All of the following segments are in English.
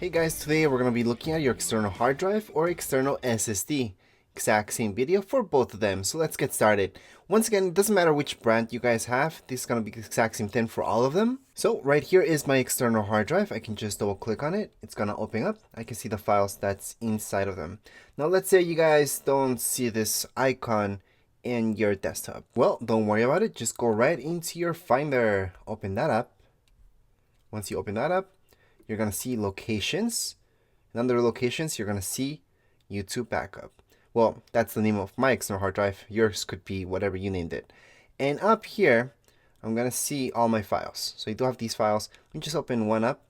Hey guys, today we're going to be looking at your external hard drive or external SSD. Exact same video for both of them, so let's get started. Once again, it doesn't matter which brand you guys have, this is going to be the exact same thing for all of them. So right here is my external hard drive. I can just double click on it. It's going to open up. I can see the files that's inside of them. Now let's say you guys don't see this icon in your desktop. Well, don't worry about it. Just go right into your Finder. Open that up. Once you open that up, you're going to see locations. And under locations, you're going to see YouTube backup. Well, that's the name of my external hard drive. Yours could be whatever you named it. And up here, I'm going to see all my files. So I do have these files. Let me just open one up.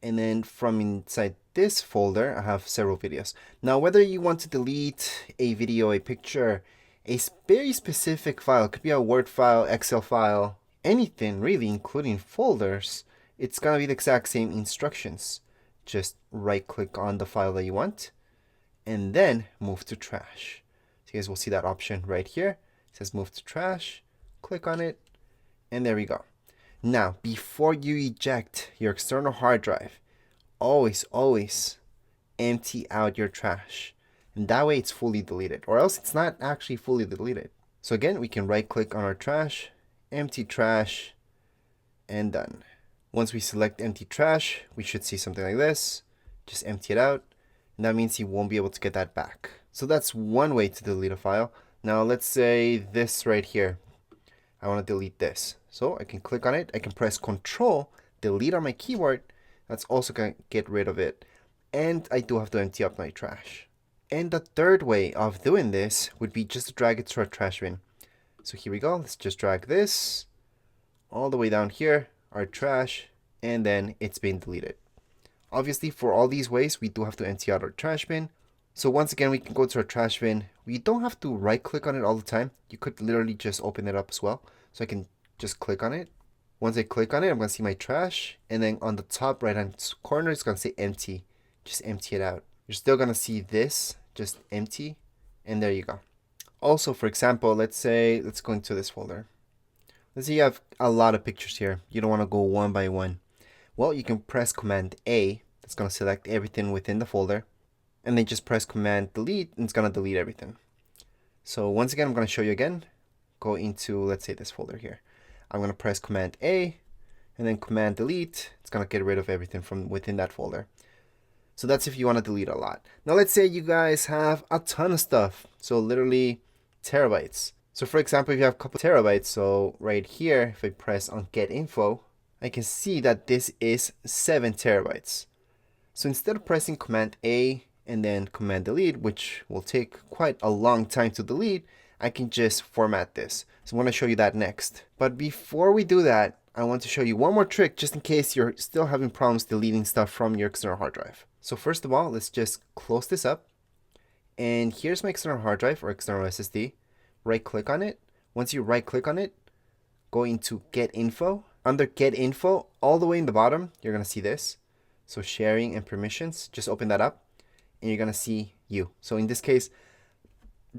And then from inside this folder, I have several videos. Now, whether you want to delete a video, a picture, a very specific file, it could be a Word file, Excel file, anything really, including folders, it's going to be the exact same instructions. Just right click on the file that you want and then move to trash. So you guys will see that option right here. It says move to trash. Click on it and there we go. Now, before you eject your external hard drive, always empty out your trash. And that way it's fully deleted, or else it's not actually fully deleted. So again, we can right click on our trash, empty trash, and done. Once we select empty trash, we should see something like this. Just empty it out. And that means you won't be able to get that back. So that's one way to delete a file. Now let's say this right here. I want to delete this. So I can click on it. I can press Control, delete on my keyboard. That's also going to get rid of it. And I do have to empty up my trash. And the third way of doing this would be just to drag it to our trash bin. So here we go. Let's just drag this all the way down here. Our trash, and then it's been deleted. Obviously, for all these ways, we do have to empty out our trash bin. So once again, we can go to our trash bin. We don't have to right click on it all the time. You could literally just open it up as well. So I can just click on it. Once I click on it, I'm going to see my trash. And then on the top right hand corner, it's going to say empty. Just empty it out. You're still going to see this, just empty. And there you go. Also, for example, let's go into this folder. Let's say you have a lot of pictures here. You don't want to go one by one. Well, you can press Command A. That's going to select everything within the folder. And then just press Command Delete, and it's going to delete everything. So once again, I'm going to show you again. Go into, let's say, this folder here. I'm going to press Command A, and then Command Delete. It's going to get rid of everything from within that folder. So that's if you want to delete a lot. Now let's say you guys have a ton of stuff. So literally terabytes. So for example, if you have a couple terabytes, so right here, if I press on Get Info, I can see that this is 7 terabytes. So instead of pressing Command A and then Command Delete, which will take quite a long time to delete, I can just format this. So I'm going to show you that next. But before we do that, I want to show you one more trick just in case you're still having problems deleting stuff from your external hard drive. So first of all, let's just close this up. And here's my external hard drive or external SSD. Right click on it. Once you right click on it, go into Get Info. Under Get Info, all the way in the bottom, you're going to see this. So sharing and permissions, just open that up and you're going to see you. So in this case,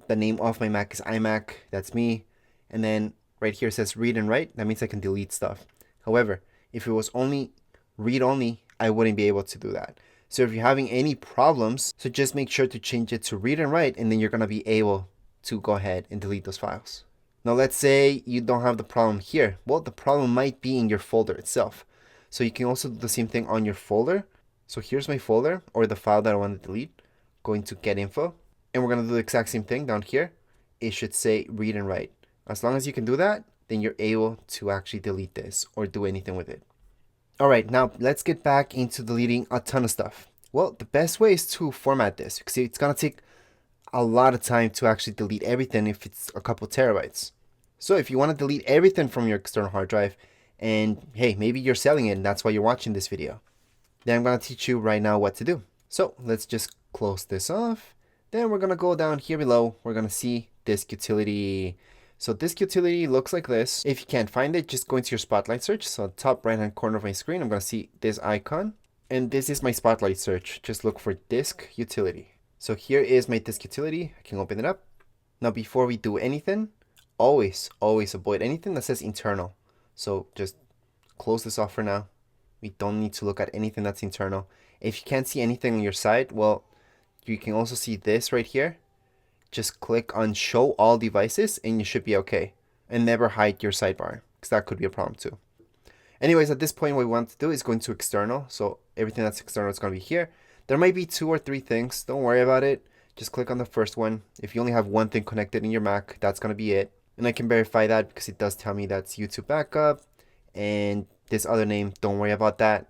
the name of my Mac is iMac. That's me. And then right here it says read and write. That means I can delete stuff. However, if it was only read only, I wouldn't be able to do that. So if you're having any problems, so just make sure to change it to read and write, and then you're going to be able to go ahead and delete those files. Now let's say you don't have the problem here. Well, the problem might be in your folder itself. So you can also do the same thing on your folder. So here's my folder or the file that I want to delete. Go into Get Info. And we're going to do the exact same thing down here. It should say read and write. As long as you can do that, then you're able to actually delete this or do anything with it. All right, now let's get back into deleting a ton of stuff. Well, the best way is to format this. See, it's going to take a lot of time to actually delete everything if it's a couple terabytes. So if you want to delete everything from your external hard drive, and hey, maybe you're selling it and that's why you're watching this video, then I'm going to teach you right now what to do. So let's just close this off. Then we're going to go down here below. We're going to see disk utility. So disk utility looks like this. If you can't find it, just go into your spotlight search. So top right hand corner of my screen, I'm going to see this icon. And this is my spotlight search. Just look for disk utility. So here is my disk utility. I can open it up. Now before we do anything, always avoid anything that says internal. So just close this off for now. We don't need to look at anything that's internal. If you can't see anything on your side, well, you can also see this right here. Just click on show all devices and you should be okay. And never hide your sidebar, because that could be a problem too. Anyways, at this point, what we want to do is go into external. So everything that's external is going to be here. There might be 2 or 3 things. Don't worry about it. Just click on the first one. If you only have one thing connected in your Mac, that's going to be it. And I can verify that because it does tell me that's YouTube backup. And this other name, don't worry about that.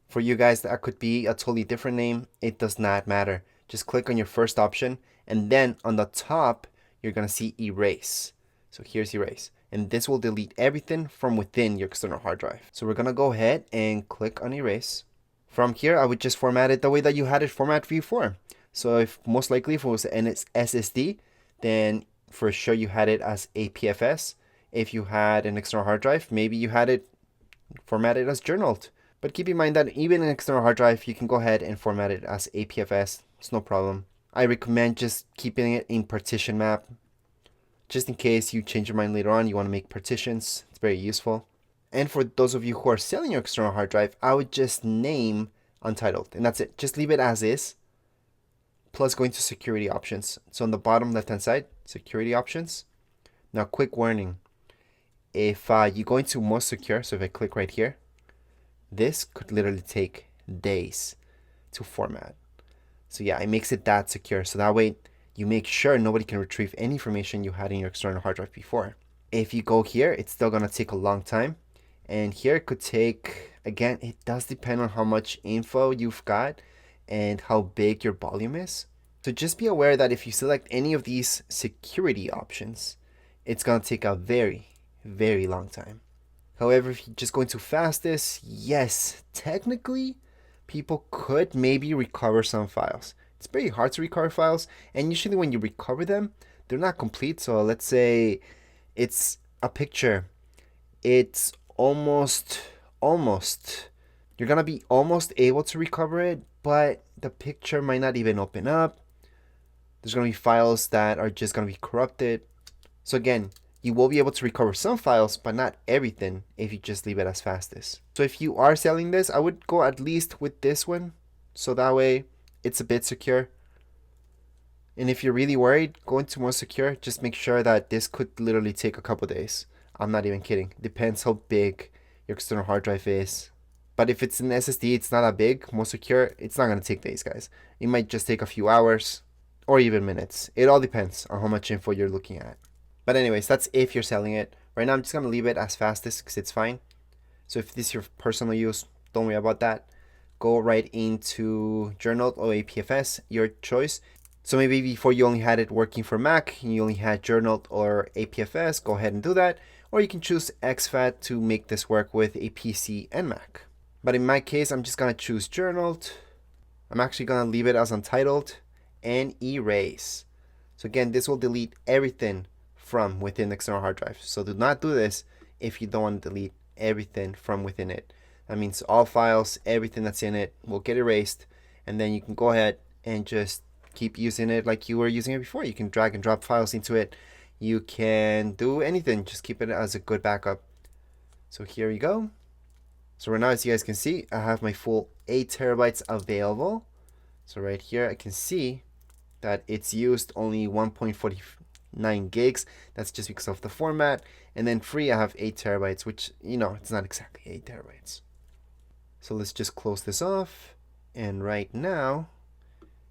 For you guys, that could be a totally different name. It does not matter. Just click on your first option. And then on the top, you're going to see erase. So here's erase. And this will delete everything from within your external hard drive. So we're going to go ahead and click on erase. From here, I would just format it the way that you had it formatted before. So if most likely if it was an SSD, then for sure you had it as APFS. If you had an external hard drive, maybe you had it formatted as journaled. But keep in mind that even an external hard drive, you can go ahead and format it as APFS. It's no problem. I recommend just keeping it in partition map. Just in case you change your mind later on, you want to make partitions. It's very useful. And for those of you who are selling your external hard drive, I would just name untitled. And that's it. Just leave it as is. Plus go into security options. So on the bottom left hand side, security options. Now quick warning. If you go into most secure, so if I click right here, this could literally take days to format. So yeah, it makes it that secure. So that way you make sure nobody can retrieve any information you had in your external hard drive before. If you go here, it's still going to take a long time. And here it could take, again, it does depend on how much info you've got and how big your volume is. So just be aware that if you select any of these security options, it's going to take a very, very long time. However, if you just go into fastest, yes, technically, people could maybe recover some files. It's very hard to recover files, and usually when you recover them, they're not complete. So let's say it's a picture. It's almost, you're going to be almost able to recover it, but the picture might not even open up. There's going to be files that are just going to be corrupted. So again, you will be able to recover some files, but not everything if you just leave it as fastest. So if you are selling this, I would go at least with this one. So that way it's a bit secure. And if you're really worried, go into more secure. Just make sure that this could literally take a couple days. I'm not even kidding. Depends how big your external hard drive is. But if it's an SSD, it's not that big, more secure, it's not going to take days, guys. It might just take a few hours or even minutes. It all depends on how much info you're looking at. But anyways, that's if you're selling it. Right now, I'm just going to leave it as fastest because it's fine. So if this is your personal use, don't worry about that. Go right into journaled or APFS, your choice. So maybe before you only had it working for Mac, you only had journaled or APFS, go ahead and do that. Or you can choose exfat to make this work with a PC and Mac. But in my case, I'm just going to choose journaled. I'm actually going to leave it as untitled and erase. So again, this will delete everything from within the external hard drive. So do not do this if you don't want to delete everything from within it. That means all files, everything that's in it will get erased. And then you can go ahead and just keep using it like you were using it before. You can drag and drop files into it. You can do anything. Just keep it as a good backup. So here you go. So right now, as you guys can see, I have my full 8 terabytes available. So right here, I can see that it's used only 1.49 gigs. That's just because of the format. And then free, I have 8 terabytes, which, you know, it's not exactly 8 terabytes. So let's just close this off. And right now,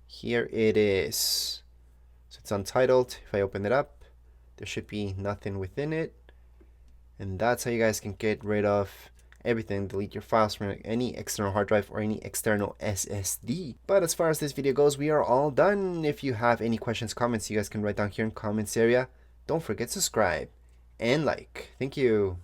here it is. So it's untitled. If I open it up, there should be nothing within it. And that's how you guys can get rid of everything, delete your files from any external hard drive or any external SSD. But as far as this video goes, we are all done. If you have any questions, comments, you guys can write down here in comments area. Don't forget to subscribe and like. Thank you.